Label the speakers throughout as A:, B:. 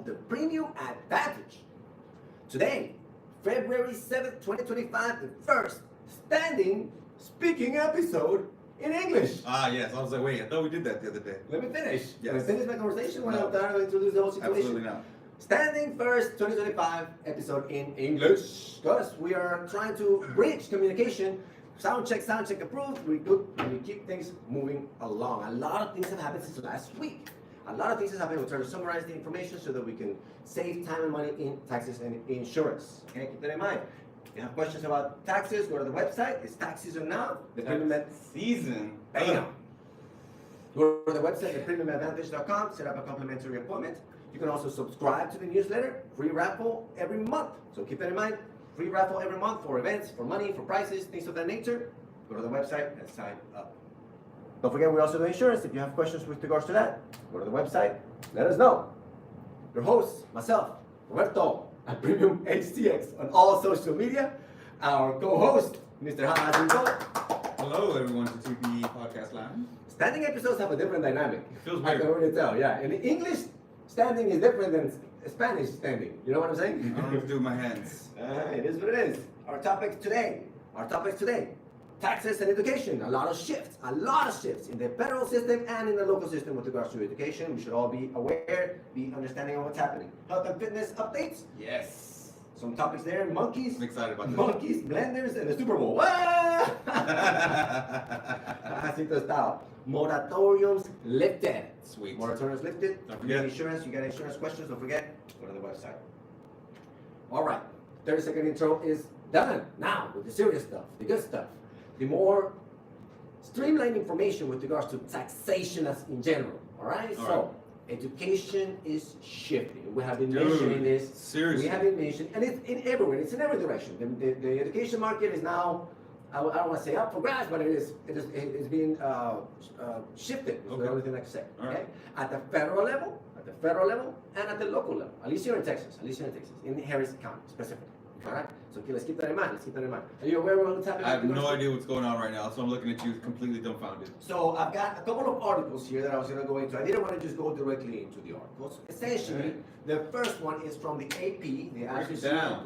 A: the Premium Advantage. Today, February 7th, 2025, the first standing speaking episode in English.
B: Yes. I was like, wait, I thought we did that the other day.
A: Let me finish.
B: Yes.
A: Let me finish my conversation when
B: No.
A: I'm trying to introduce the whole situation.
B: Absolutely not.
A: Standing first 2025 episode in English. Because we are trying to bridge communication. Sound check approved. We good and we keep things moving along. A lot of things have happened since last week. A lot of things have happened. We're trying to summarize the information so that we can save time and money in taxes and insurance. Okay, keep that in mind. If you have questions about taxes, go to the website. It's tax season now. The premium
B: season.
A: Bam. Go to the website, thepremiumadvantage.com. Set up a complimentary appointment. You can also subscribe to the newsletter. Free raffle every month. So keep that in mind. Free raffle every month for events, for money, for prices, things of that nature. Go to the website and sign up. Don't forget, we also do insurance. If you have questions with regards to that, go to the website. Let us know. Your host, myself, Roberto, at Premium HTX on all social media. Our co-host, Mr. Hazinko.
B: Hello, everyone, to TP Podcast Land.
A: Standing episodes have a different dynamic.
B: It feels
A: I
B: weird.
A: can already tell, yeah. In English, standing is different than Spanish standing. You know what I'm saying?
B: I don't know what to do with my hands.
A: It is what it is. Our topics today. Taxes and education. A lot of shifts in the federal system and in the local system with regards to education. We should all be aware, be understanding of what's happening. Health and fitness updates.
B: Yes.
A: Some topics there. Monkeys.
B: I'm excited about this.
A: Monkeys, blenders, and the Superbowl. Jacinto style. Moratoriums lifted.
B: Sweet.
A: Moratoriums lifted.
B: Don't forget.
A: Insurance. You got insurance questions. Don't forget. Go to the website. All right. 30-second intro is done. Now with the serious stuff, the good stuff, the more streamlined information with regards to taxation as in general. All right. So education is shifting. We have been mentioning this.
B: Seriously.
A: We have been mentioning, and it's in everywhere. It's in every direction. The education market is now, I don't want to say up for grabs, but it's being shifted. Is the only thing I can say. Okay. At the federal level, and at the local level. At least here in Texas. In Harris County specifically. All right. So let's keep that in mind. Are you aware of what's happening?
B: I have no idea what's going on right now, so I'm looking at you completely dumbfounded.
A: So I've got a couple of articles here that I was going to go into. I didn't want to just go directly into the articles. Essentially, the first one is from the AP, the Associated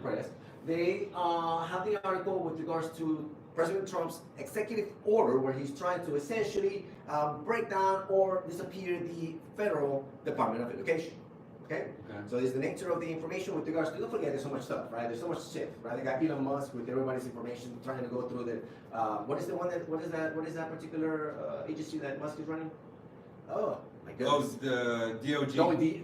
A: Press. They have the article with regards to President Trump's executive order where he's trying to essentially break down or disappear the federal Department of Education. Okay? So there's the nature of the information with regards to, don't forget there's so much stuff, right? There's so much shit, right? They got Elon Musk with everybody's information trying to go through the, what is that particular agency that Musk is running? Oh, my goodness.
B: Oh, the DOG.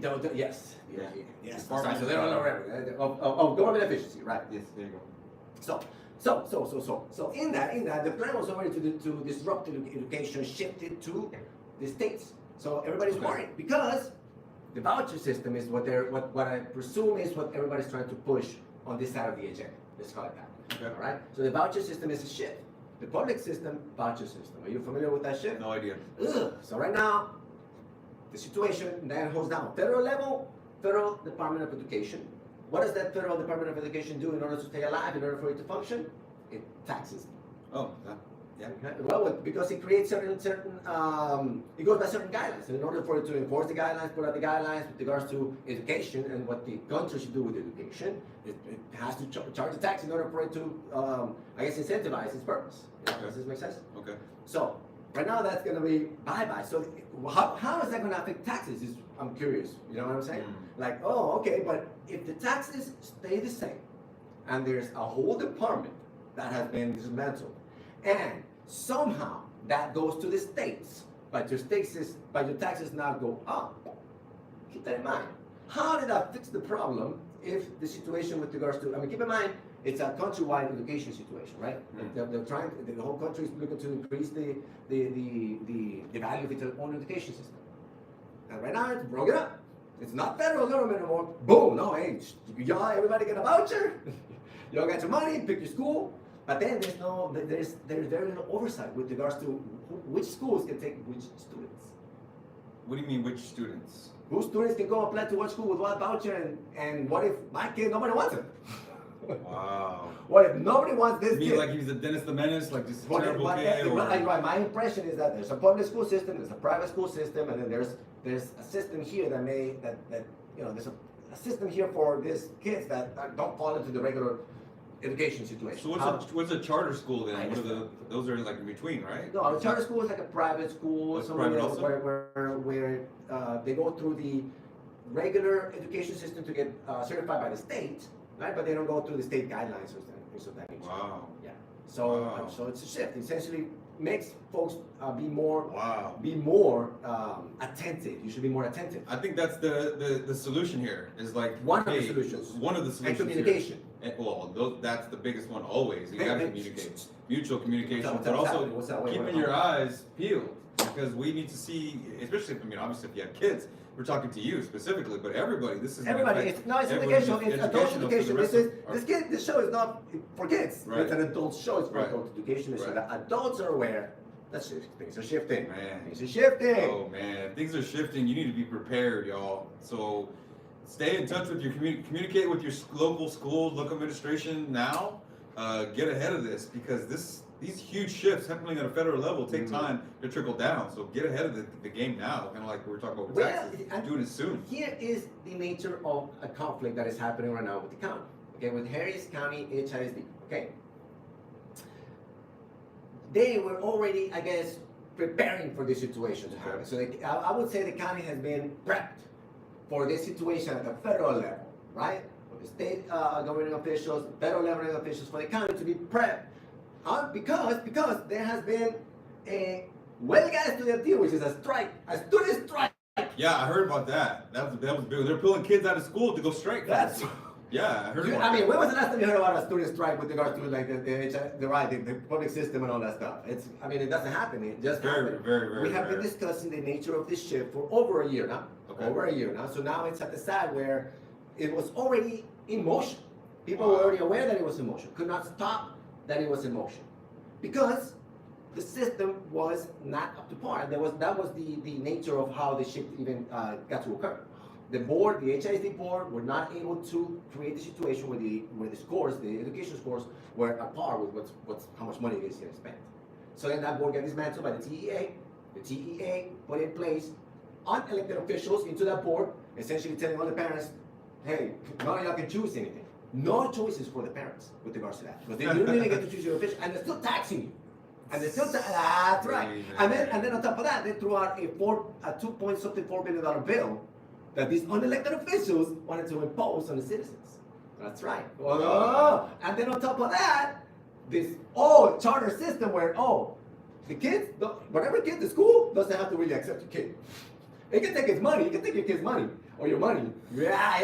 A: No, yes.
B: Yeah.
A: Yes.
B: Department
A: So they don't know everything. Of government efficiency, right?
B: Yes, there you go.
A: So in that, the plan was already to disrupt education, shift it to the states. So everybody's worried because the voucher system is what I presume is what everybody's trying to push on this side of the agenda. Let's call it that.
B: Okay.
A: All right. So the voucher system is a shift. The public system, voucher system. Are you familiar with that shift?
B: No idea.
A: So right now, the situation then holds down. Federal level, Federal Department of Education. What does that Federal Department of Education do in order to stay alive, in order for it to function? It taxes.
B: Oh, yeah.
A: Okay. Well, because it creates certain it goes by certain guidelines. And in order for it to enforce the guidelines, put out the guidelines with regards to education and what the country should do with education, it has to charge a tax in order for it to, I guess, incentivize its purpose. Does this make sense?
B: Okay.
A: So right now that's going to be bye-bye. So how is that going to affect taxes? I'm curious. You know what I'm saying? Like, oh, okay, but if the taxes stay the same, and there's a whole department that has been dismantled, and somehow that goes to the states, but your taxes now go up. Keep that in mind. How did that fix the problem if the situation with regards to, keep in mind, it's a countrywide education situation, right? They're trying, the whole country is looking to increase the value of its own education system. And right now it's broken up. It's not federal government anymore. Boom, no, hey, y'all, everybody get a voucher. Y'all got your money, pick your school. But then there's very little oversight with regards to which schools can take which students.
B: What do you mean, which students?
A: Whose students can go apply to what school with what voucher, and what if my kid, nobody wants him?
B: Wow.
A: What if nobody wants this
B: You
A: kid?
B: mean like he's a Dennis the Menace, like just terrible kid?
A: Right, my impression is that there's a public school system, there's a private school system, and then there's there's a system here that there's a system here for these kids that don't fall into the regular education situation.
B: So what's a charter school then? Those are like in between, right?
A: No, a charter school is like a private school, where they go through the regular education system to get certified by the state, right? But they don't go through the state guidelines or things of that nature.
B: Wow.
A: Yeah. So so it's a shift. It essentially makes folks be more attentive. You should be more attentive.
B: I think that's the solution here. Is like
A: One of the solutions.
B: And
A: communication.
B: That's the biggest one always. You have to communicate. Mutual communication,
A: What's
B: but
A: up,
B: also keeping your eyes peeled, because we need to see, especially obviously if you have kids, we're talking to you specifically, but everybody. This is
A: everybody. It's education. It's adult education. This show is not for kids.
B: Right.
A: It's an adult show. It's for
B: Right.
A: adult education. So
B: Right.
A: that adults are aware. Things are shifting.
B: Man.
A: Things are shifting.
B: Oh man, things are shifting. You need to be prepared, y'all. So stay in touch with your communicate with your local school, local administration now. Get ahead of this, because these huge shifts happening at a federal level take time to trickle down. So get ahead of the game now. Kind of like we were talking about with taxes. Do it soon.
A: Here is the nature of a conflict that is happening right now with the county. Okay, with Harris County HISD. Okay. They were already, I guess, preparing for this situation to happen. So I would say the county has been prepped for this situation at the federal level, right? For the state governing officials, federal governing officials, for the county to be prepped. Because there has been a huelga estudiantil, which is a strike, a student strike.
B: Yeah, I heard about that. That was big. They're pulling kids out of school to go strike. Yeah, I heard about that.
A: When was the last time you heard about a student strike with regards to like the public system and all that stuff? It doesn't happen. It just happened.
B: Very
A: We have been discussing the nature of this shift for over a year now.
B: Okay.
A: Over a year now. So now it's at the side where it was already in motion. People were already aware that it was in motion. Could not stop that it was in motion, because the system was not up to par. That was the nature of how the shift even got to occur. The board, the HISD board, were not able to create the situation where the scores, the education scores, were at par with how much money is getting spent. So then that board got dismantled by the TEA. The TEA put in place unelected officials into that board, essentially telling all the parents, hey, none of y'all can choose anything. No choices for the parents with regards to that. Because they didn't really get to choose your official, and they're still taxing you. And they're still that's right. And then on top of that, they threw out a $2.4 billion bill that these unelected officials wanted to impose on the citizens. That's right. And then on top of that, this charter system where the kids, whatever kid the school doesn't have to really accept your kid. It can take his money. You can take your kid's money or your money. Yeah.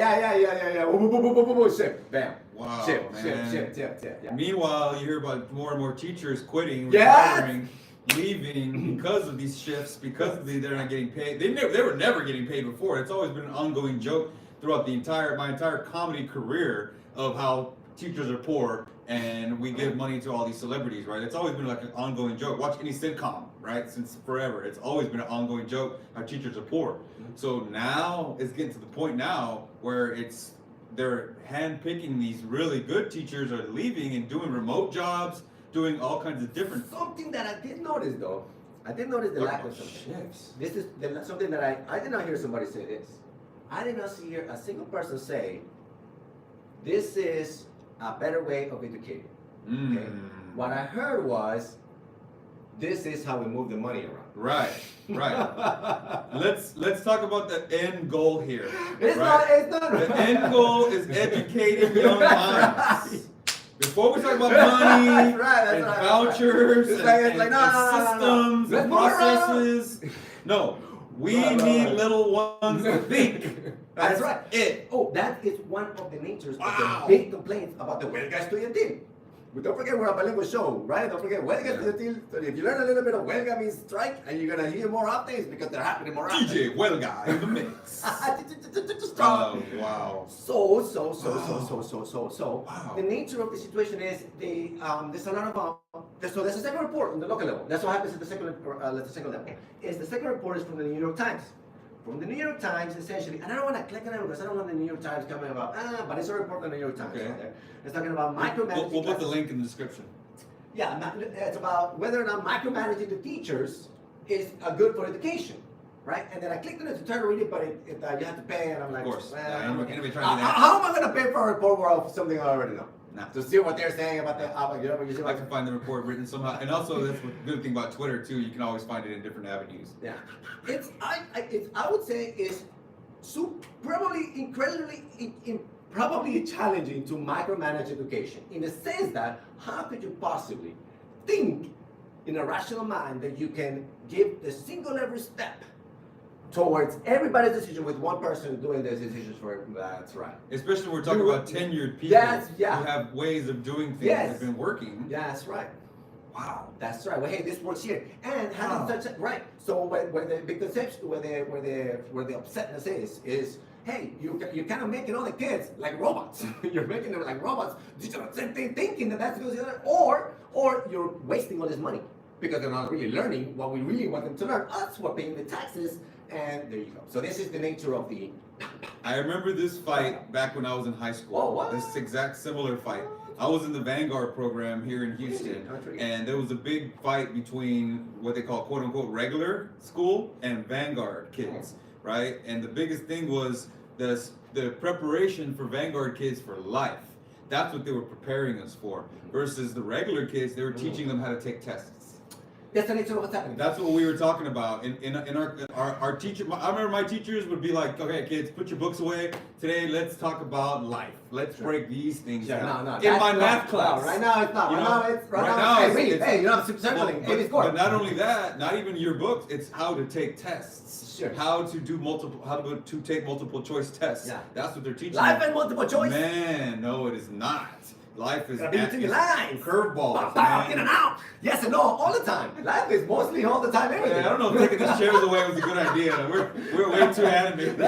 A: Shift. Bam.
B: Wow.
A: Shift. Yeah.
B: Meanwhile, you hear about more and more teachers quitting,
A: Yes!
B: retiring, leaving because of these shifts, because they're not getting paid. They were never getting paid before. It's always been an ongoing joke throughout my entire comedy career of how teachers are poor and we give money to all these celebrities, right? It's always been like an ongoing joke. Watch any sitcom, right? Since forever, it's always been an ongoing joke how teachers are poor. So now it's getting to the point now where they're handpicking these really good teachers are leaving and doing remote jobs, doing all kinds of different.
A: Something that I did notice though, the lack of something.
B: Shifts.
A: This is something that I did not hear somebody say this. I did not hear a single person say, this is a better way of educating. Okay? What I heard was, this is how we move the money around.
B: Right. Let's talk about the end goal here.
A: It's
B: right?
A: not.
B: The end goal is educating young minds. Before we talk about money and vouchers and systems and processes, no, we need little ones to think.
A: That's right.
B: It.
A: That is one of the natures of the big complaints about the huelga estudiantil. But don't forget, we're a bilingual show, right? Don't forget, huelga estudiantil. So if you learn a little bit of huelga means strike, and you're gonna hear more often, it's because they're happening more often.
B: DJ Huelga in the mix.
A: Oh,
B: wow.
A: So.
B: Wow.
A: The nature of the situation is there's a lot of so there's a second report on the local level. That's what happens at the second level. The second report is from the New York Times. From the New York Times, essentially, and I don't want to click on it because I don't want the New York Times coming about, but it's a report from the New York Times.
B: Okay.
A: Right there. It's talking about micromanaging.
B: We'll put the link in the description.
A: Yeah, it's about whether or not micromanaging the teachers is good for education. right? And then I clicked on it to try to read it, but you have to pay, and I'm like,
B: Of course.
A: well,
B: Yeah, anybody trying to do that?
A: how am I going to pay for a report of something I already know?
B: Nah.
A: To see what they're saying about the, you see
B: I can find the report written somehow, and also that's the good thing about Twitter too. You can always find it in different avenues.
A: Yeah, I would say it's probably incredibly probably challenging to micromanage education in the sense that how could you possibly think in a rational mind that you can give the single every step towards everybody's decision with one person doing those decisions for it. That's right.
B: Especially when we're talking about tenured people who have ways of doing things that have been working.
A: Yeah, that's right.
B: Wow.
A: That's right. Well, hey, this works here, and having such right. So where the big conception, where the upsetness is, hey, you're kind of making all the kids like robots. You're making them like robots, thinking that that's going to be or you're wasting all this money because they're not really learning what we really want them to learn. Us, we're paying the taxes, and there you go. So this is the nature of the.
B: I remember this fight back when I was in high school.
A: Oh, what?
B: This exact similar fight. I was in the Vanguard program here in Houston, and there was a big fight between what they call quote unquote regular school and Vanguard kids, right? And the biggest thing was the preparation for Vanguard kids for life. That's what they were preparing us for. Versus the regular kids, they were teaching them how to take tests.
A: That's the nature of what's happening.
B: That's what we were talking about. In our teacher, I remember my teachers would be like, okay, kids, put your books away. Today, let's talk about life. Let's break these things down.
A: No,
B: in my math class.
A: No, right now it's not. Hey, you know, Superbowl.
B: But not only that, not even your books. It's how to take tests.
A: Sure.
B: How to take multiple choice tests.
A: Yeah.
B: That's what they're teaching.
A: Life and multiple choice.
B: Man, no, it is not. Life is
A: between the lines.
B: Curveballs.
A: In and out. Yes and no, all the time. Life is mostly all the time. Everything.
B: Yeah, I don't know if taking these chairs away was a good idea. We're way too animated.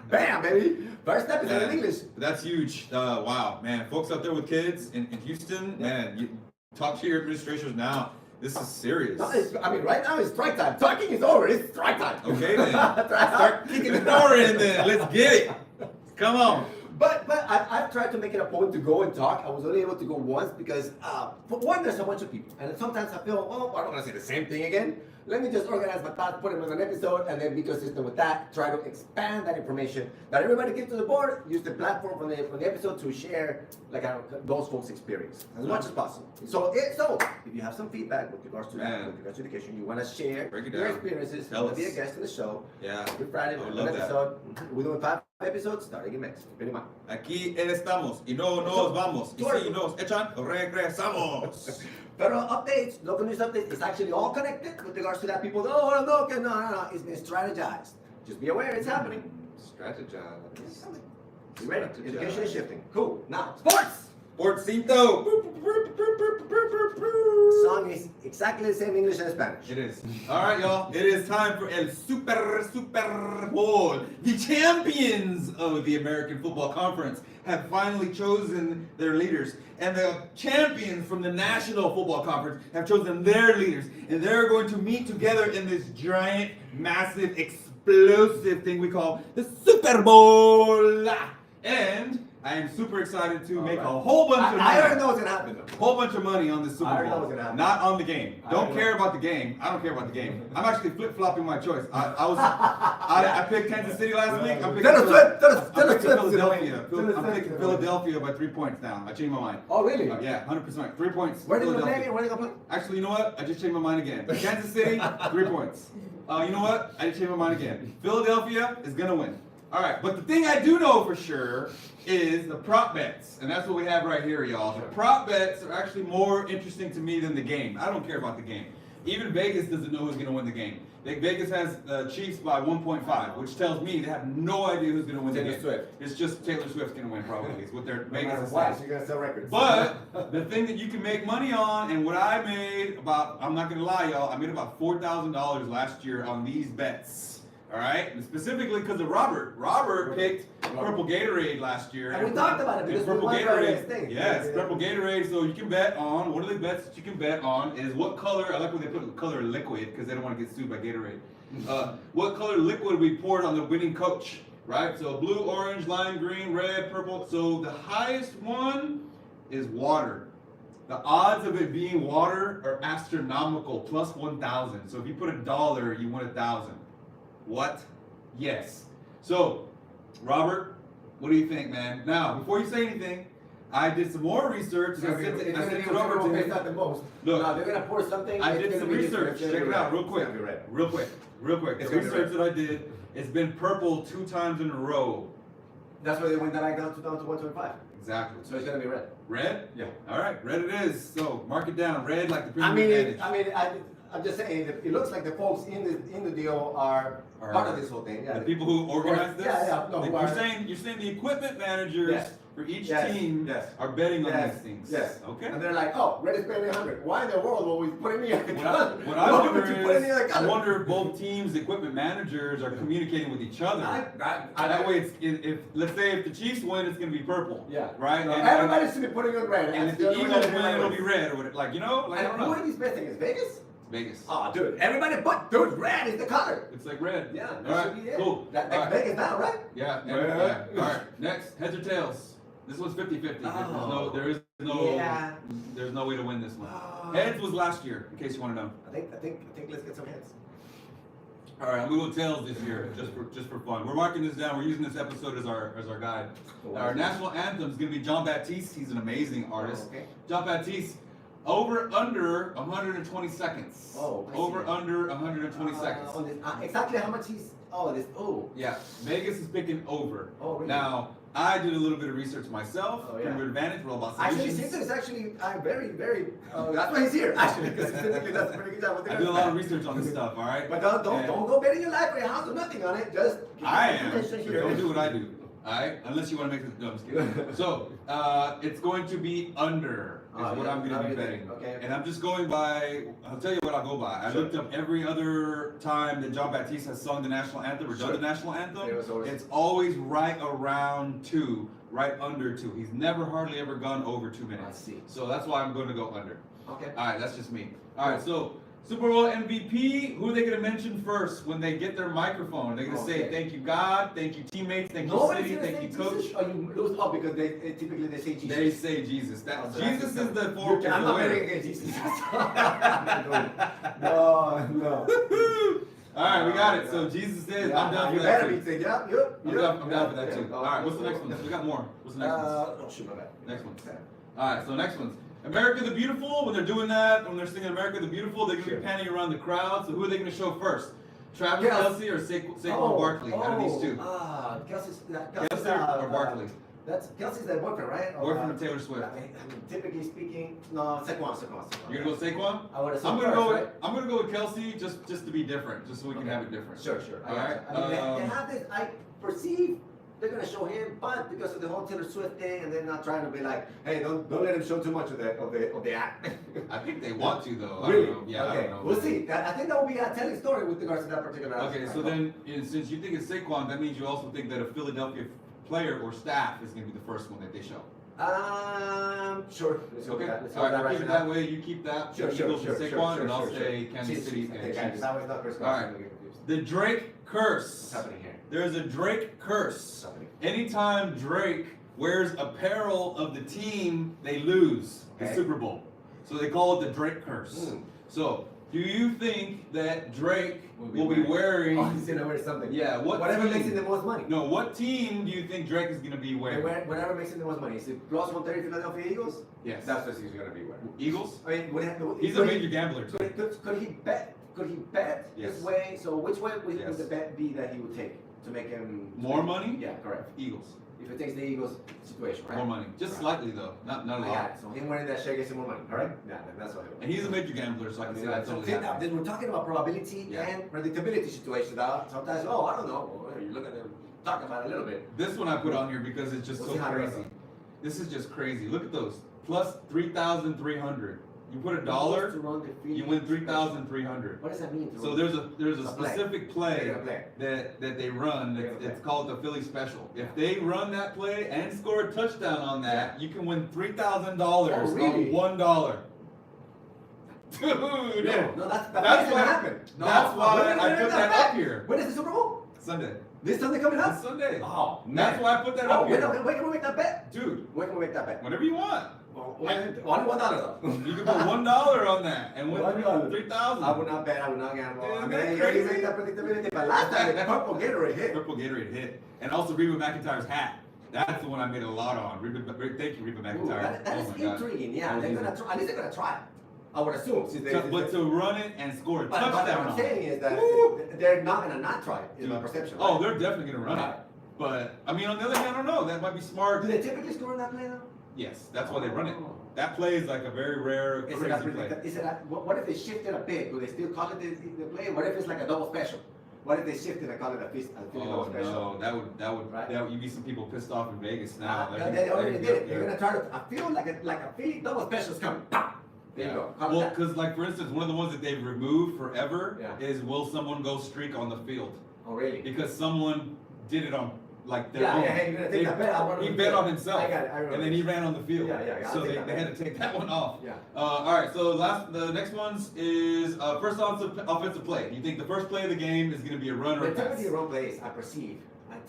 A: Bam, baby. First episode in English.
B: That's huge. Wow, man. Folks out there with kids in Houston, man, you talk to your administrators now. This is serious.
A: No, right now it's strike time. Talking is over. It's strike time.
B: Okay, then. Start kicking the door in then. Let's get it. Come on.
A: But I've tried to make it a point to go and talk. I was only able to go once because, for one, there's a bunch of people. And sometimes I feel, oh, I don't want to say the same thing again. Let me just organize my thoughts, put them in an episode, and then be consistent with that. Try to expand that information that everybody gets to the board. Use the platform from the episode to share those folks' experience as much as possible. So if you have some feedback with regards to that, with regards to education, you want to share your experiences, you want to be a guest on the show.
B: Yeah.
A: Every Friday, an episode. We're doing 5 episodes starting in Mexico. Pretty much.
B: Aquí estamos y no nos vamos. Y si nos echan, regresamos.
A: Pero updates, local news updates, it's actually all connected with regards to that. People go, oh, no, it's been strategized. Just be aware it's happening.
B: Strategize.
A: You ready? Education is shifting. Cool. Now, sports!
B: Sportcito!
A: The song is exactly the same English and Spanish.
B: It is. All right, y'all. It is time for El Super Bowl. The champions of the American Football Conference have finally chosen their leaders. And the champions from the National Football Conference have chosen their leaders. And they're going to meet together in this giant, massive, explosive thing we call the Super Bowl. And I am super excited to make a whole bunch of money.
A: I already know what's going to happen, though.
B: Whole bunch of money on the Super Bowl.
A: I already know what's going to happen.
B: Not on the game. Don't care about the game. I don't care about the game. I'm actually flip-flopping my choice. I picked Kansas City last week. I'm picking Philadelphia. I'm picking Philadelphia by 3 points now. I changed my mind.
A: Oh, really?
B: Yeah, 100%. 3 points.
A: Where are they going to play? Where are they going to play?
B: Actually, you know what? I just changed my mind again. Kansas City, 3 points. You know what? I just changed my mind again. Philadelphia is going to win. All right, but the thing I do know for sure is the prop bets, and that's what we have right here, y'all. The prop bets are actually more interesting to me than the game. I don't care about the game. Even Vegas doesn't know who's going to win the game. Vegas has the Chiefs by 1.5, which tells me they have no idea who's going to win the game.
A: Swift.
B: It's just Taylor Swift's going to win, probably. Is what they're Vegas is
A: saying. You're going to sell records.
B: But the thing that you can make money on, and what I made I'm not going to lie, y'all, I made about $4,000 last year on these bets. All right, and specifically because of Robert. Robert picked Purple Gatorade last year.
A: And we talked about it because
B: Purple
A: Gatorade thing.
B: Yes, Purple Gatorade. So you can bet on, one of the bets that you can bet on is what color, I like when they put color liquid because they don't want to get sued by Gatorade. What color liquid we poured on the winning coach, right? So blue, orange, lime green, red, purple. So the highest one is water. The odds of it being water are astronomical, plus 1,000. So if you put $1, you win 1,000. What? Yes. So, Robert, what do you think, man? Now, before you say anything, I did some more research.
A: It's going to be whichever pays out the most.
B: Look,
A: they're going to pour something.
B: I did some research. Check it out real quick. Real quick.
A: It's
B: The research that I did, it's been purple 2 times in a row.
A: That's why they went down to 125.
B: Exactly.
A: So it's going to be red.
B: Red?
A: Yeah.
B: All right, red it is. So mark it down. Red like the premium advantage.
A: I'm just saying, it looks like the folks in the deal are part of this whole thing. Yeah.
B: The people who organize this?
A: No,
B: you're saying the equipment managers
A: Yes.
B: for each
A: Yes.
B: team
A: Yes.
B: are betting on
A: Yes.
B: these things.
A: Yes.
B: Okay.
A: And they're like, oh, red is paying 100. Why in the world will we put any other color?
B: What I wonder
A: color?
B: I wonder if both teams, the equipment managers, are communicating with each other. That way, if let's say if the Chiefs win, it's going to be purple.
A: Yeah.
B: Right.
A: So everybody should be putting on red.
B: And if the Eagles win, it'll be red or whatever. Like I don't
A: And
B: know.
A: who are these betting? Is Vegas?
B: Vegas.
A: Oh, dude, everybody but dude, red is the color.
B: It's like red.
A: Yeah,
B: All
A: that
B: right.
A: should be it.
B: Cool.
A: That's
B: All right.
A: Vegas now, right?
B: Yeah.
A: Red.
B: All right. Next, heads or tails. This one's 50-50.
A: Oh.
B: There's no way to win this one.
A: Oh.
B: Heads was last year, in case you want to know.
A: I think let's get some heads.
B: All right, I'm going to tails this year, just for fun. We're marking this down. We're using this episode as our guide. Our national anthem is going to be John Baptiste. He's an amazing artist.
A: Okay.
B: John Baptiste. Over under 120 seconds.
A: Oh, I see.
B: Over under 120 seconds.
A: On this, exactly how much he's. Oh, this. Oh.
B: Yeah, Vegas is picking over.
A: Oh, really?
B: Now, I did a little bit of research myself.
A: Oh, yeah.
B: Premium advantage. We're all about
A: Actually,
B: solutions.
A: Caesar is actually very. That's why he's here. Actually, because typically that's a pretty good job.
B: I do a lot of research on this stuff. All right.
A: But don't go betting your life or your house or nothing on it. Just.
B: I am.
A: information
B: So
A: here.
B: don't do what I do. Alright? Unless you want to make it. No, I'm just kidding. So, it's going to be under, is what I'm going to be betting.
A: Okay.
B: And I'm just going by, I'll tell you what I'll go by. I looked up every other time that John Baptiste has sung the national anthem or done the national anthem. It's always right around 2, right under 2. He's never hardly ever gone over 2 minutes.
A: I see.
B: So that's why I'm going to go under.
A: Okay.
B: Alright, that's just me. Alright, so Super Bowl MVP, who are they going to mention first when they get their microphone? They're going to say, thank you God, thank you teammates, thank you city, thank you coach.
A: Jesus, or you lose up because they typically they say Jesus.
B: They say Jesus.
A: So
B: Jesus is the fork.
A: I'm not betting against Jesus. no.
B: All right, we got it. So Jesus is. I'm down for that too. I'm down for that too. All right, what's the next one? We got more. What's the next one?
A: Oh, shoot, my bad.
B: Next one. All right, so next one's America the Beautiful. When they're doing that, when they're singing America the Beautiful, they're going to be panning around the crowd. So who are they going to show first? Travis Kelce or Saquon Barkley? Out of these two.
A: Kelsey's
B: Kelce or Barkley?
A: Kelsey's their boyfriend, right?
B: Boyfriend of Taylor Swift.
A: I mean, typically speaking, no, Saquon.
B: You're gonna go Saquon?
A: I would
B: I'm gonna go with Kelce just to be different, just so we can have it different.
A: Sure.
B: All right.
A: I mean, they have this. I perceive they're gonna show him, but because of the whole Taylor Swift thing, and they're not trying to be like, hey, don't let him show too much of the act.
B: I think they want to though.
A: Really?
B: I don't know. Yeah,
A: okay.
B: I don't know.
A: We'll see. I think that will be a telling story with regards to that particular.
B: Okay, so then since you think it's Saquon, that means you also think that a Philadelphia player or staff is gonna be the first one that they show.
A: Sure.
B: Okay. All right. I'll keep it that way. You keep that.
A: Sure.
B: Eagles and Saquon, and I'll say Kansas City and Chiefs. All right. The Drake curse.
A: What's happening here?
B: There's a Drake curse. Anytime Drake wears apparel of the team, they lose the Super Bowl. So they call it the Drake curse. So, do you think that Drake will be wearing?
A: Oh, he's gonna wear something.
B: Yeah.
A: Whatever makes him the most money.
B: No. What team do you think Drake is gonna be wearing?
A: Whatever makes him the most money. Is it plus 130 Philadelphia Eagles?
B: Yes.
A: That's what he's gonna be wearing.
B: Eagles?
A: I mean,
B: he's a major gambler too.
A: Could he bet? Could he bet this way? So which way would the bet be that he would take to make him
B: more money?
A: Yeah, correct.
B: Eagles.
A: If it takes the Eagles situation, right?
B: More money, just slightly though, not a lot.
A: So him wearing that shirt gets him more money. All right. Yeah, that's what.
B: And he's a major gambler, so I can see that totally.
A: Then we're talking about probability and predictability situations. Sometimes, I don't know. You look at them, talk about it a little bit.
B: This one I put on here because it's just so crazy. This is just crazy. Look at those. Plus 3,300. You put $1, you win 3,300.
A: What does that mean?
B: So there's a specific play that they run. It's called the Philly Special. If they run that play and score a touchdown on that, you can win $3,000 on $1. Dude,
A: no, that's why
B: happen. That's why I put that up here.
A: When is the Super Bowl?
B: Sunday.
A: This Sunday coming up?
B: This Sunday.
A: Oh, man.
B: That's why I put that up
A: When
B: here.
A: can we make that bet?
B: Dude,
A: When can we make that bet?
B: whenever you want.
A: Only $1 though.
B: You can put $1 on that and win
A: $1.
B: 3,000.
A: I would not bet. I would not gamble.
B: Isn't
A: I mean,
B: that
A: you
B: crazy?
A: make that predictability. But last time, the purple Gatorade hit.
B: Purple Gatorade hit. And also Reba McEntire's hat. That's the one I made a lot on. Thank you, Reba
A: Ooh,
B: McEntire.
A: that is
B: Oh my God.
A: intriguing. Yeah,
B: That
A: they're
B: was
A: gonna
B: easy.
A: try. At least they're gonna try it. I would assume. Since
B: But to run it and score a
A: but
B: touchdown
A: what I'm
B: on
A: saying
B: it.
A: is that
B: Woo!
A: they're not gonna not try it. Is my perception.
B: Oh,
A: right?
B: they're definitely going to run it. But, I mean, on the other hand, I don't know. That might be smart.
A: Do they typically score in that play though?
B: Yes, that's why they run it.
A: Oh.
B: That play is like a very rare,
A: Is
B: crazy
A: it
B: play.
A: what if they shifted a bit? Do they still call it the play? What if it's like a double special? What if they shifted and call it a double
B: Oh
A: special?
B: no,
A: Right.
B: that would, you'd be some people pissed off in Vegas now.
A: They already did it. They're gonna try to. I feel like a Philly double special's coming. There you go. Call it
B: Well,
A: that.
B: because like for instance, one of the ones that they've removed forever
A: Yeah.
B: is will someone go streak on the field?
A: Oh really?
B: Because someone did it on like their
A: Yeah,
B: own.
A: yeah, hey, you're gonna take that bet. I want
B: He
A: to
B: bet on himself.
A: I got it. I remember.
B: And then he ran on the field.
A: Yeah, I'll
B: So
A: take
B: they
A: that
B: had
A: bet.
B: to take that one off.
A: Yeah.
B: All right. So the next ones is first offensive play. You think the first play of the game is going to be a run or a
A: The
B: pass?
A: typically run plays, I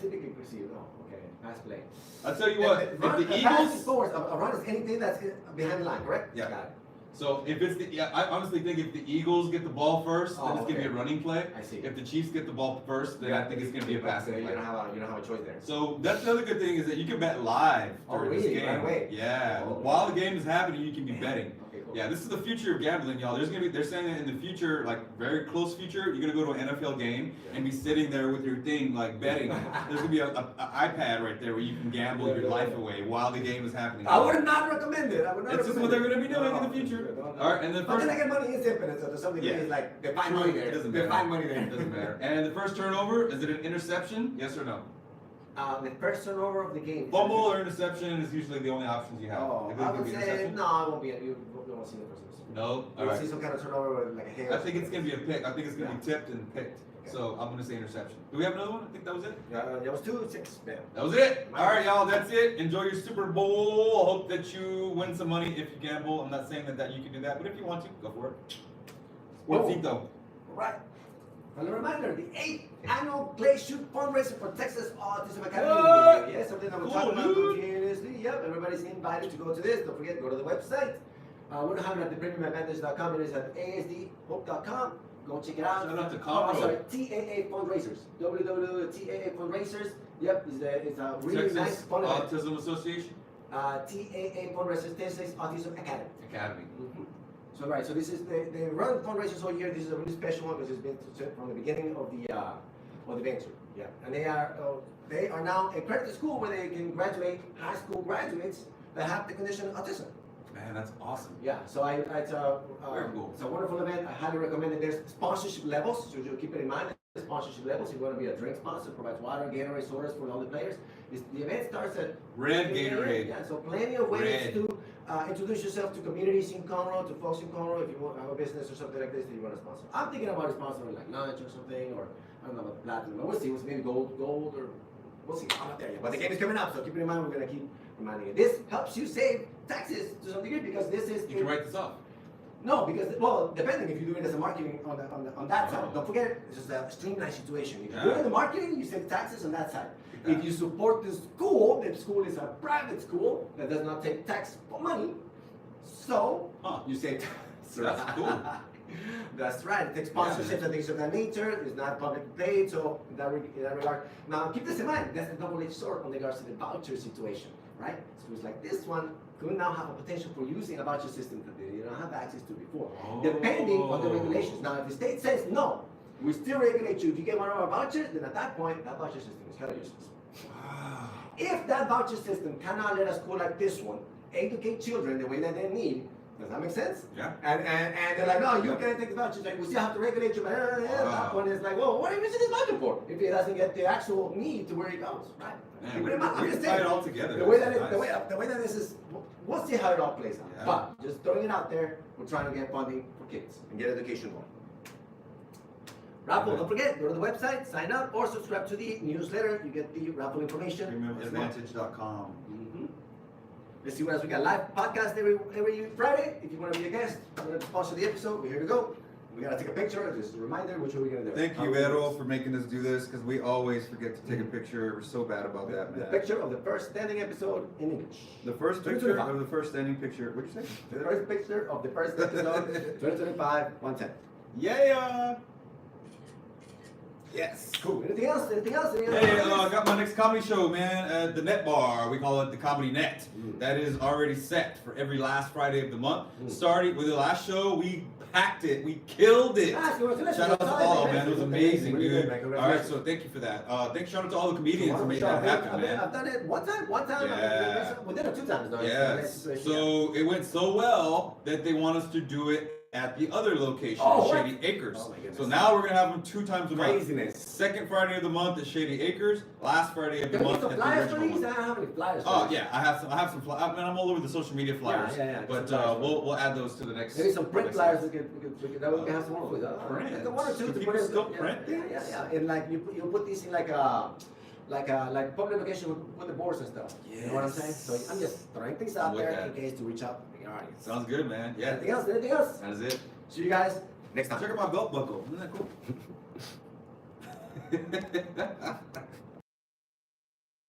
A: typically perceive. Oh, okay, pass play.
B: I'll tell you what. If the
A: pass
B: Eagles,
A: scores, a run is anything that's behind the line, correct?
B: Yeah.
A: Got it.
B: so if it's I honestly think if the Eagles get the ball first, then
A: Oh,
B: it's going to be a
A: okay.
B: running play.
A: I see.
B: If the Chiefs get the ball first, then I think it's going to be a passing
A: You
B: play.
A: don't have a choice there.
B: So that's the other good thing is that you can bet live
A: Oh,
B: during this
A: really?
B: game.
A: Right away?
B: Yeah.
A: Oh.
B: While the game is happening, you can be betting.
A: Okay, cool.
B: Yeah, this is the future of gambling, y'all. They're saying that in the future, like very close future, you're gonna go to an NFL game and be sitting there with your thing, like betting. There's gonna be a iPad right there where you can gamble your life away while the game is happening.
A: I would not recommend it. I would not
B: It's just
A: recommend
B: what they're
A: it.
B: gonna be doing in
A: No,
B: the future.
A: no, no.
B: All right, and then
A: But
B: first.
A: then again, money is infinite, so to some degree,
B: Yeah.
A: it's like they find
B: True,
A: money there.
B: it doesn't
A: They
B: matter.
A: find money there.
B: It doesn't matter. And the first turnover, is it an interception? Yes or no?
A: The first turnover of the game.
B: Fumble or interception is usually the only options you have.
A: Oh,
B: If it
A: I
B: could
A: would
B: be
A: say
B: interception.
A: no. I won't be. You won't see the first interception.
B: No. All
A: You'll
B: right.
A: see some kind of turnover with like a hair.
B: I think it's gonna be a pick. I think it's gonna be
A: Yeah.
B: tipped and picked. So I'm gonna say interception. Do we have another one? I think that was it.
A: That was 2-6, man.
B: That was it. All right, y'all. That's it. Enjoy your Super Bowl. I hope that you win some money if you gamble. I'm not saying that you can do that, but if you want to, go for it. Sportsito.
A: All right. And a reminder, the 8th annual Play Shoot fundraiser for Texas Autism Academy.
B: What?
A: Yes, something that we're
B: Cool,
A: talking about
B: dude.
A: continuously. Yep, everybody's invited to go to this. Don't forget, go to the website. We don't have it at thepremiumadvantage.com. It is at asdhope.com. Go check it out.
B: Shout out to
A: I'm
B: Conroe.
A: sorry, TAA Fundraisers. www.TAA Fundraisers. Yep, it's a really nice
B: Texas
A: fun event.
B: Autism Association
A: TAA Fundraisers, Texas Autism Academy.
B: Academy.
A: So right, so this is they run fundraisers all year. This is a really special one because it's been from the beginning of the venture. Yeah, and they are now a credit school where they can graduate high school graduates that have the condition of autism.
B: Man, that's awesome.
A: Yeah, so it's
B: Very cool.
A: It's a wonderful event. I highly recommend it. There's sponsorship levels, so you keep it in mind. The sponsorship levels. If you want to be a drink sponsor, provides water, Gatorade, sodas for all the players. The event starts at
B: Red Gatorade.
A: Yeah, so plenty of ways
B: Red.
A: to introduce yourself to communities in Conroe, to folks in Conroe, if you want to have a business or something like this that you want to sponsor. I'm thinking about sponsoring like lunch or something, or I don't know about platinum. But we'll see. Maybe gold, or we'll see. I'm not there yet. But the game is coming up, so keep it in mind. We're gonna keep reminding you. This helps you save taxes to some degree because this is
B: You can write this off.
A: no, because depending if you do it as a marketing on that side. Don't forget, it's just a streamlined situation. If you do it in the marketing, you save taxes on that side. If you support the school is a private school that does not take tax for money, so you save tax.
B: That's cool.
A: That's right. It takes sponsorships and things of that nature. It's not public paid, so in that regard. Now keep this in mind. That's a double-edged sword on regards to the voucher situation, right? Schools like this one could now have a potential for using a voucher system that they don't have access to before, depending on the regulations. Now, if the state says no, we still regulate you. If you get one of our vouchers, then at that point, that voucher system is kind of useless.
B: Wow.
A: If that voucher system cannot let a school like this one educate children the way that they need, does that make sense?
B: Yeah.
A: And they're like, no, you can't take the vouchers. Like, we still have to regulate you. But that one is like, well, what are you using this voucher for? If it doesn't get the actual need to where it goes, right?
B: Man,
A: Keep it
B: we
A: in mind. I'm
B: can
A: just
B: tie it
A: saying,
B: all together.
A: the way that
B: That's
A: the way that this is, we'll see how it all plays out.
B: Yeah.
A: But just throwing it out there, we're trying to get funding for kids and get education going. Raffle, don't forget, go to the website, sign up, or subscribe to the newsletter. You get the raffle information.
B: PremiumAdvantage.com.
A: Let's see what else we got. Live podcast every Friday. If you want to be a guest, you want to sponsor the episode, we're here to go. We gotta take a picture. Just a reminder, which are we gonna do?
B: Thank you, Vero, for making us do this because we always forget to take a picture. We're so bad about that,
A: The
B: man.
A: picture of the first standing episode in English.
B: The first picture of the first standing picture. What'd you say?
A: The first picture of the first episode, 2025, 110.
B: Yeah.
A: Yes. Cool. Anything else? Anything else? Anything else?
B: Hey, I got my next comedy show, man, at the Net Bar. We call it the Comedy Net. That is already set for every last Friday of the month. Starting with the last show, we packed it. We killed it. Shout out to all, man. It was amazing, dude. All right, so thank you for that. Shout out to all the comedians who made that happen, man.
A: I've done it one time.
B: Yeah.
A: We did it 2 times, though.
B: Yes. So it went so well that they want us to do it at the other location, Shady Acres.
A: Oh my goodness.
B: So now we're gonna have them 2 times a month.
A: Craziness.
B: Second Friday of the month at Shady Acres. Last Friday of the month at the
A: flyers for
B: original
A: these?
B: one.
A: I don't have any flyers.
B: Oh yeah, I have some flyers. I mean, I'm all over the social media flyers.
A: Yeah.
B: But
A: Flyers,
B: we'll add those to the next.
A: Maybe some print
B: next
A: flyers.
B: episode.
A: We could have some more for you.
B: Print.
A: Like 1 or 2
B: Do
A: to
B: people
A: put in.
B: still print?
A: Yeah. And like you put these in like public location with the boards and stuff. You know what I'm saying? So I'm just throwing things out
B: With
A: there
B: that.
A: in case to reach out to the audience.
B: Sounds good, man. Yeah.
A: Anything else? Anything else?
B: That is it.
A: See you guys next time.
B: Check out my belt buckle. Isn't that cool?